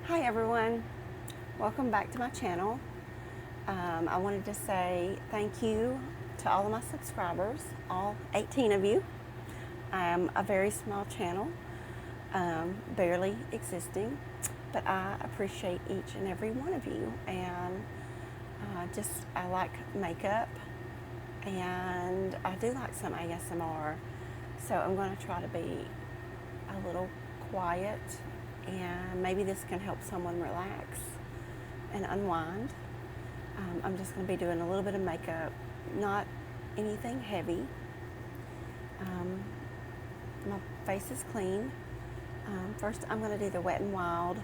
Hi everyone, welcome back to my channel. I wanted to say thank you to all of my subscribers, all 18 of you. I'm a very small channel, barely existing, but I appreciate each and every one of you. And I like makeup and I do like some ASMR, so I'm going to try to be a little quiet, and maybe this can help someone relax and unwind. I'm just going to be doing a little bit of makeup, not anything heavy. My face is clean. First, I'm going to do the Wet n Wild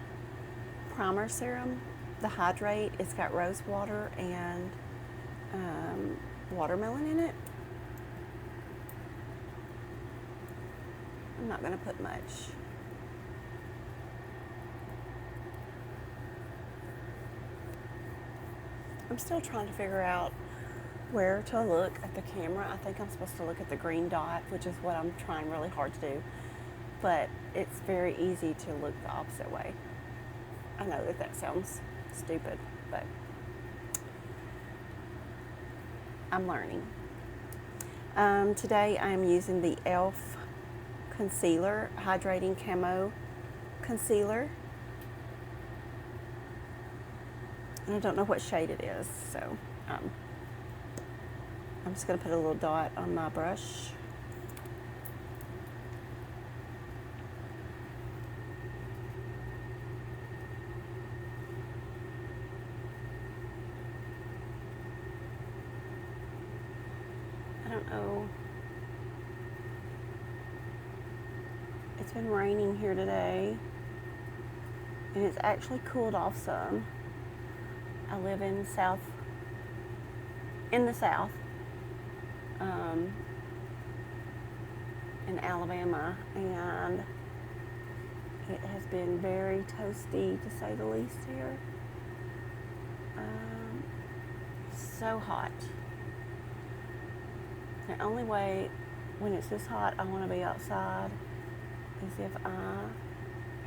Primer Serum. The Hydrate, it's got rose water and watermelon in it. I'm not going to put much. I'm still trying to figure out where to look at the camera. I think I'm supposed to look at the green dot, which is what I'm trying really hard to do. But it's very easy to look the opposite way. I know that sounds stupid, but I'm learning. Today I'm using the e.l.f. Concealer, Hydrating Camo Concealer. And I don't know what shade it is, so I'm just going to put a little dot on my brush. I don't know. It's been raining here today, and it's actually cooled off some. I live in the South, in Alabama, and it has been very toasty, to say the least, here. So hot. The only way when it's this hot I want to be outside is if I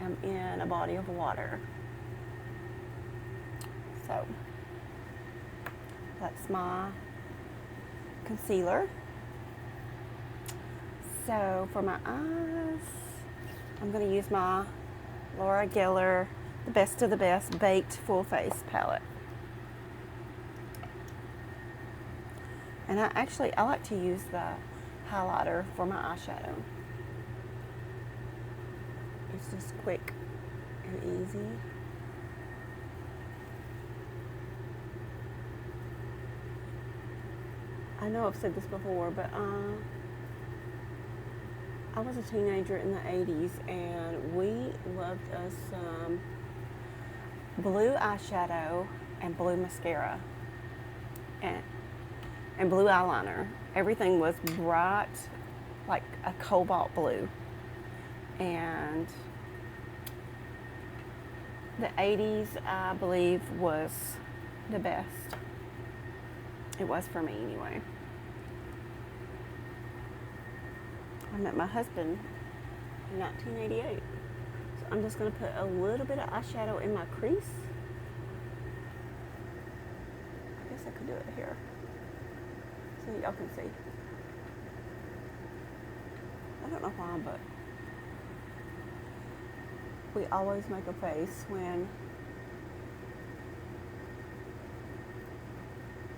am in a body of water. So that's my concealer. So for my eyes, I'm going to use my Laura Geller, the Best of the Best Baked Full Face Palette. And I like to use the highlighter for my eyeshadow. It's just quick and easy. I know I've said this before, but I was a teenager in the 80s, and we loved us some blue eyeshadow and blue mascara and blue eyeliner. Everything was bright, like a cobalt blue. And the 80s, I believe, was the best. It was for me anyway. I met my husband in 1988. So I'm just going to put a little bit of eyeshadow in my crease. I guess I could do it here so y'all can see. I don't know why, but we always make a face when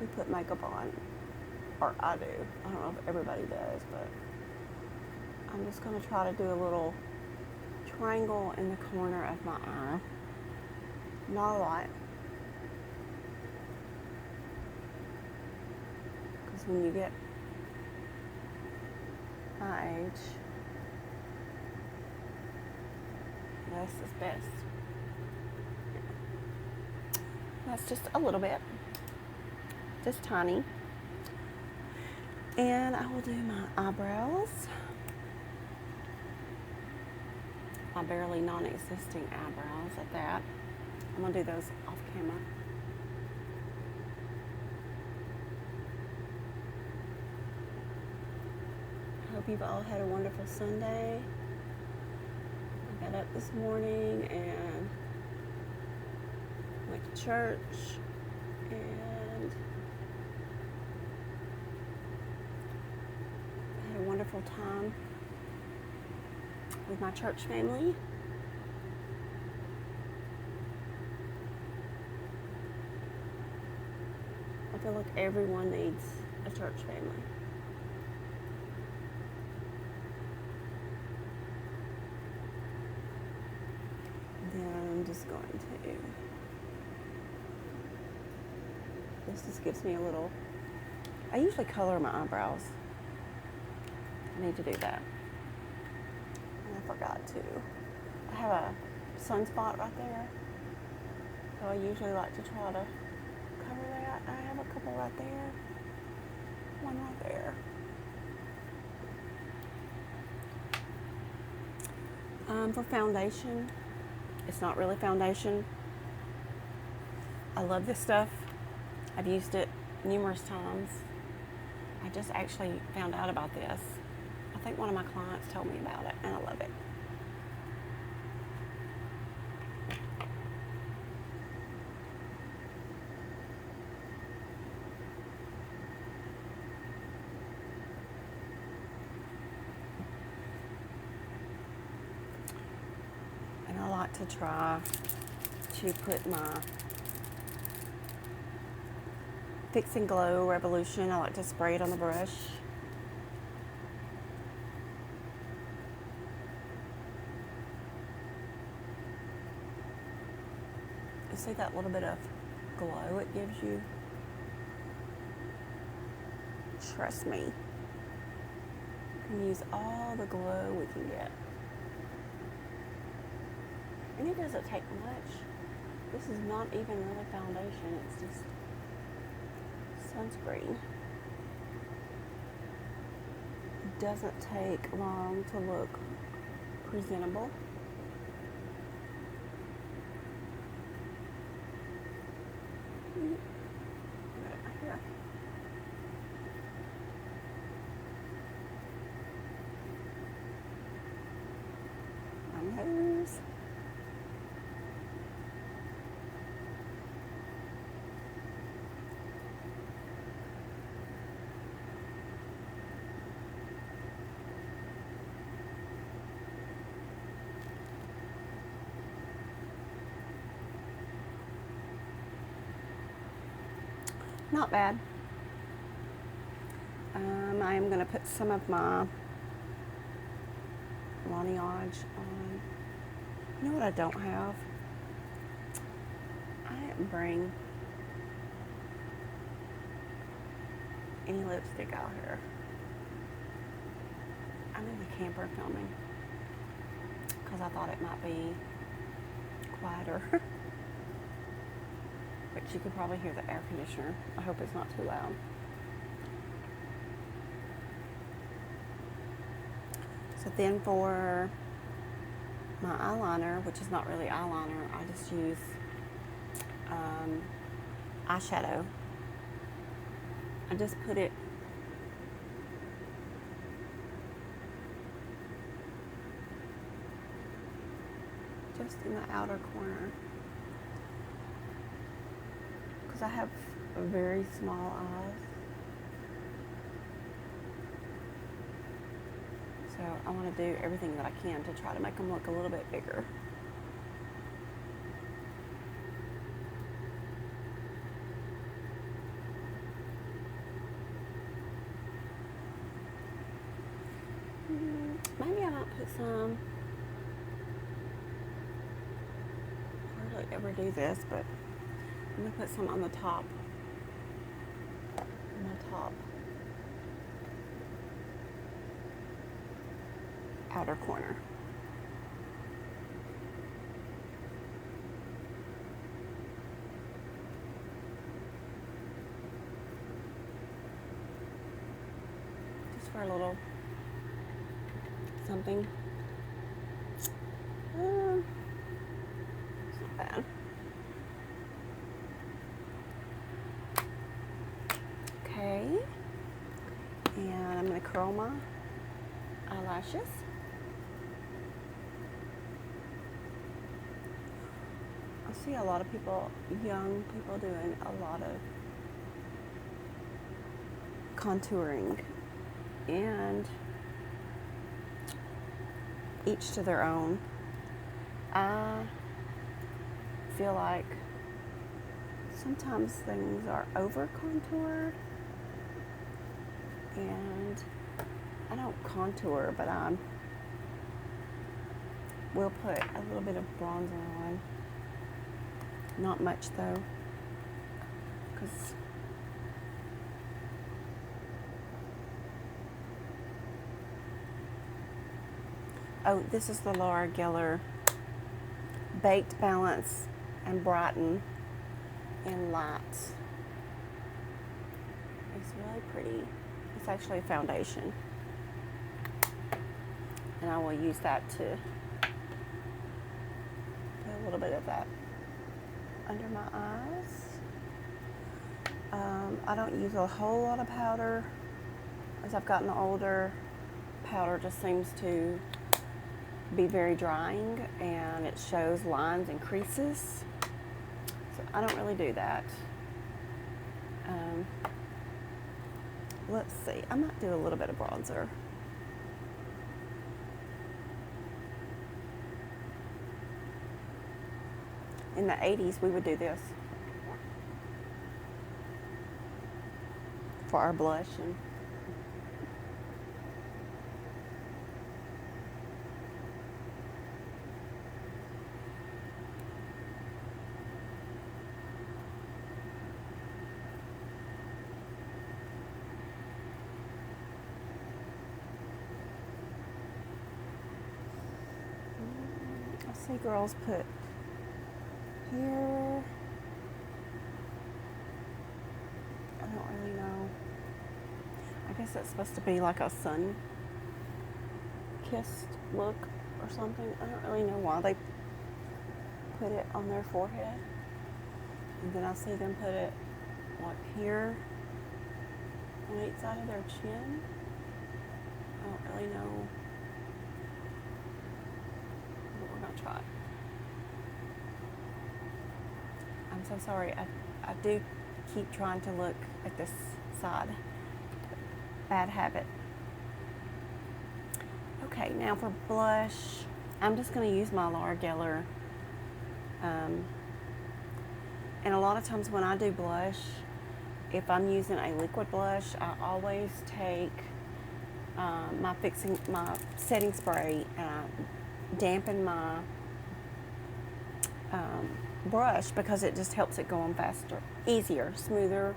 we put makeup on, or I do. I don't know if everybody does, but I'm just going to try to do a little triangle in the corner of my eye. Not a lot, because when you get my age, less is best. That's just a little bit, just tiny. And I will do my eyebrows. My barely non-existing eyebrows at that. I'm going to do those off camera. I hope you've all had a wonderful Sunday. I got up this morning and church, and I had a wonderful time with my church family. I feel like everyone needs a church family. Then I'm just going to, this just gives me a little, I usually color my eyebrows. I need to do that. And I forgot to. I have a sunspot right there. So I usually like to try to cover that. I have a couple right there. One right there. For foundation, it's not really foundation. I love this stuff. I've used it numerous times. I just actually found out about this. I think one of my clients told me about it, and I love it. And I like to try to put my Fix and Glow Revolution, I like to spray it on the brush. You see that little bit of glow it gives you? Trust me. You can use all the glow we can get. And it doesn't take much. This is not even really foundation, it's just sunscreen. It doesn't take long to look presentable. Here. My nose. Not bad. I am going to put some of my Laneige on. You know what I don't have? I didn't bring any lipstick out here. I'm in the camper filming because I thought it might be quieter. But you could probably hear the air conditioner. I hope it's not too loud. So then for my eyeliner, which is not really eyeliner, I just use eyeshadow. I just put it just in the outer corner. I have very small eyes, so I want to do everything that I can to try to make them look a little bit bigger. Maybe I might put some, I hardly ever do this, but I'm going to put some on the top. On the top outer corner. Just for a little something. It's not bad. Okay, and I'm going to curl my eyelashes. I see a lot of people, young people, doing a lot of contouring, and each to their own. I feel like sometimes things are over contoured, and I don't contour, but I will put a little bit of bronzer on. Not much though, because oh, this is the Laura Geller Baked, Balance, and Brighten in Light. It's really pretty. It's actually a foundation, and I will use that to put a little bit of that under my eyes. I don't use a whole lot of powder. As I've gotten older, powder just seems to be very drying, and it shows lines and creases. So I don't really do that. Let's see, I might do a little bit of bronzer. In the 80s, we would do this for our blush. And I see girls put here. I don't really know. I guess it's supposed to be like a sun-kissed look or something. I don't really know why they put it on their forehead. And then I see them put it like here on each side of their chin. I don't really know. But we're gonna try. I'm so sorry. I do keep trying to look at this side. Bad habit. Okay, now for blush, I'm just going to use my Laura Geller. And a lot of times when I do blush, if I'm using a liquid blush, I always take my setting spray and I dampen my brush, because it just helps it go on faster, easier, smoother.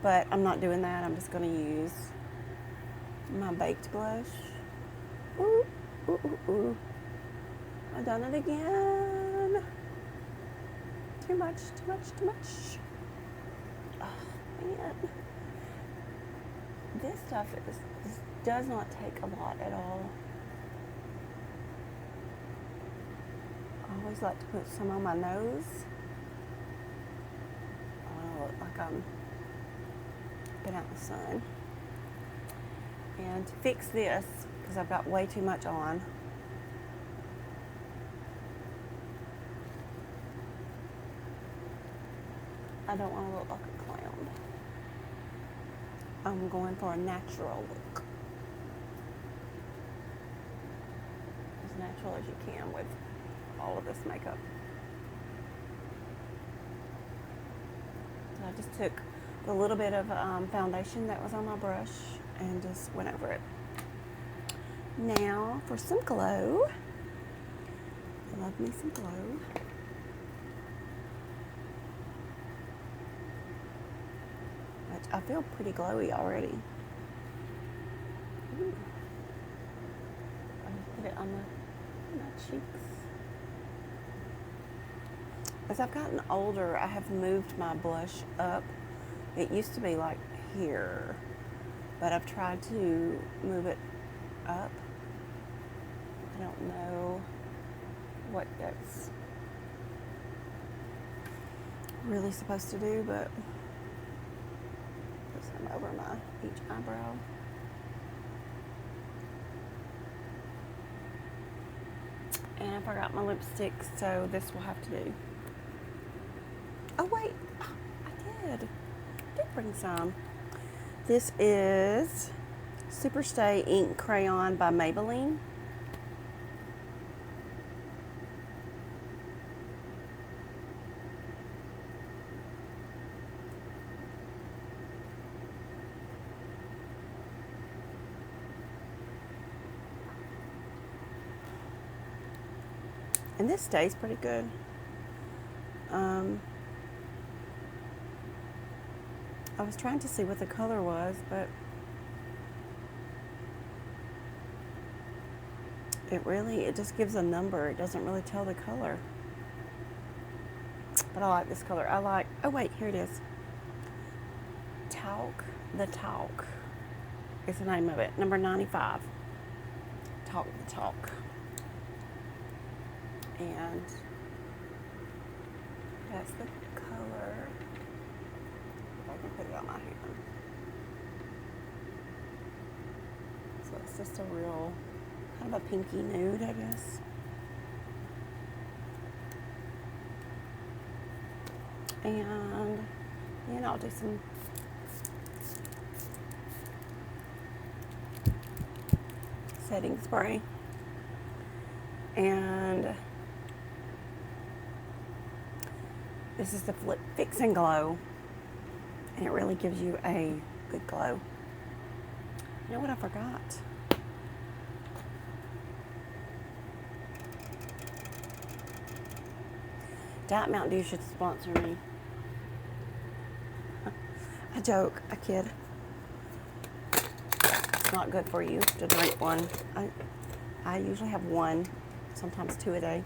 But I'm not doing that. I'm just going to use my baked blush. Ooh, ooh, ooh, ooh. I've done it again. Too much, too much, too much. Oh, man. This stuff does not take a lot at all. I always like to put some on my nose. I look like I'm been out in the sun. And to fix this, because I've got way too much on, I don't want to look like a clown. I'm going for a natural look. As natural as you can with all of this makeup. So I just took a little bit of foundation that was on my brush and just went over it. Now for some glow. I love me some glow. Which I feel pretty glowy already. Ooh. I just put it on my cheeks. As I've gotten older, I have moved my blush up. It used to be like here, but I've tried to move it up. I don't know what that's really supposed to do, but put some over each eyebrow. And I forgot my lipstick, so this will have to do. Oh wait, I did bring some. This is Superstay Ink Crayon by Maybelline. And this stays pretty good. I was trying to see what the color was, but it just gives a number. It doesn't really tell the color. But I like this color. Oh wait, here it is. Talc, the Talc is the name of it. Number 95. Talc the Talc. And that's the color. If I can put it on my hand. So it's just a real, kind of a pinky nude, I guess. And then I'll do some setting spray. And this is the Flip Fix and Glow, and it really gives you a good glow. You know what I forgot? Diet Mountain Dew should sponsor me. I joke, I kid. It's not good for you to drink one. I usually have one, sometimes 2 a day.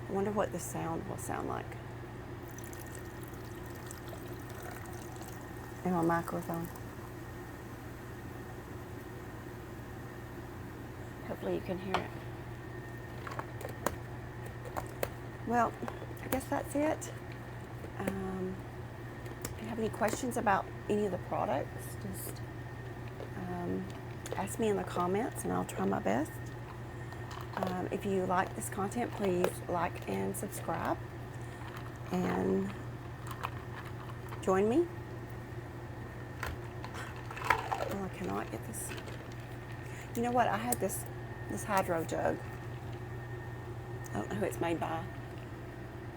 I wonder what the sound will sound like in my microphone. Hopefully you can hear it. Well, I guess that's it. If you have any questions about any of the products, just ask me in the comments and I'll try my best. If you like this content, please like and subscribe and join me. Oh, I cannot get this. You know what? I had this hydro jug. I don't know who it's made by,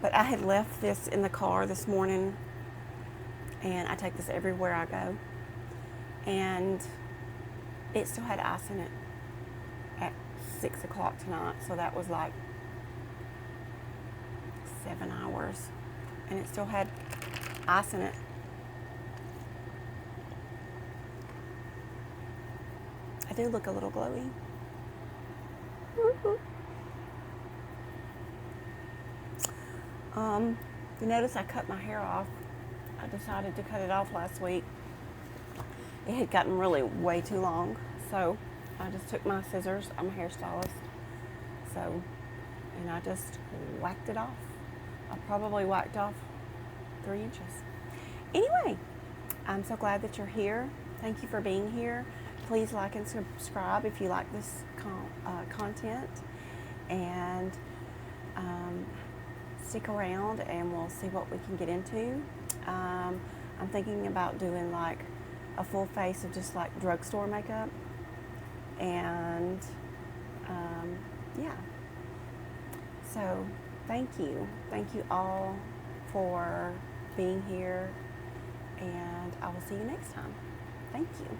but I had left this in the car this morning, and I take this everywhere I go, and it still had ice in it at 6 o'clock tonight, so that was like 7 hours, and it still had ice in it. I do look a little glowy. You notice I cut my hair off. I decided to cut it off last week. It had gotten really way too long, so I just took my scissors. I'm a hairstylist, and I just whacked it off. I probably whacked off 3 inches. Anyway, I'm so glad that you're here. Thank you for being here. Please like and subscribe if you like this content, and stick around and we'll see what we can get into. I'm thinking about doing like a full face of just like drugstore makeup, and yeah. So thank you all for being here, and I will see you next time. Thank you.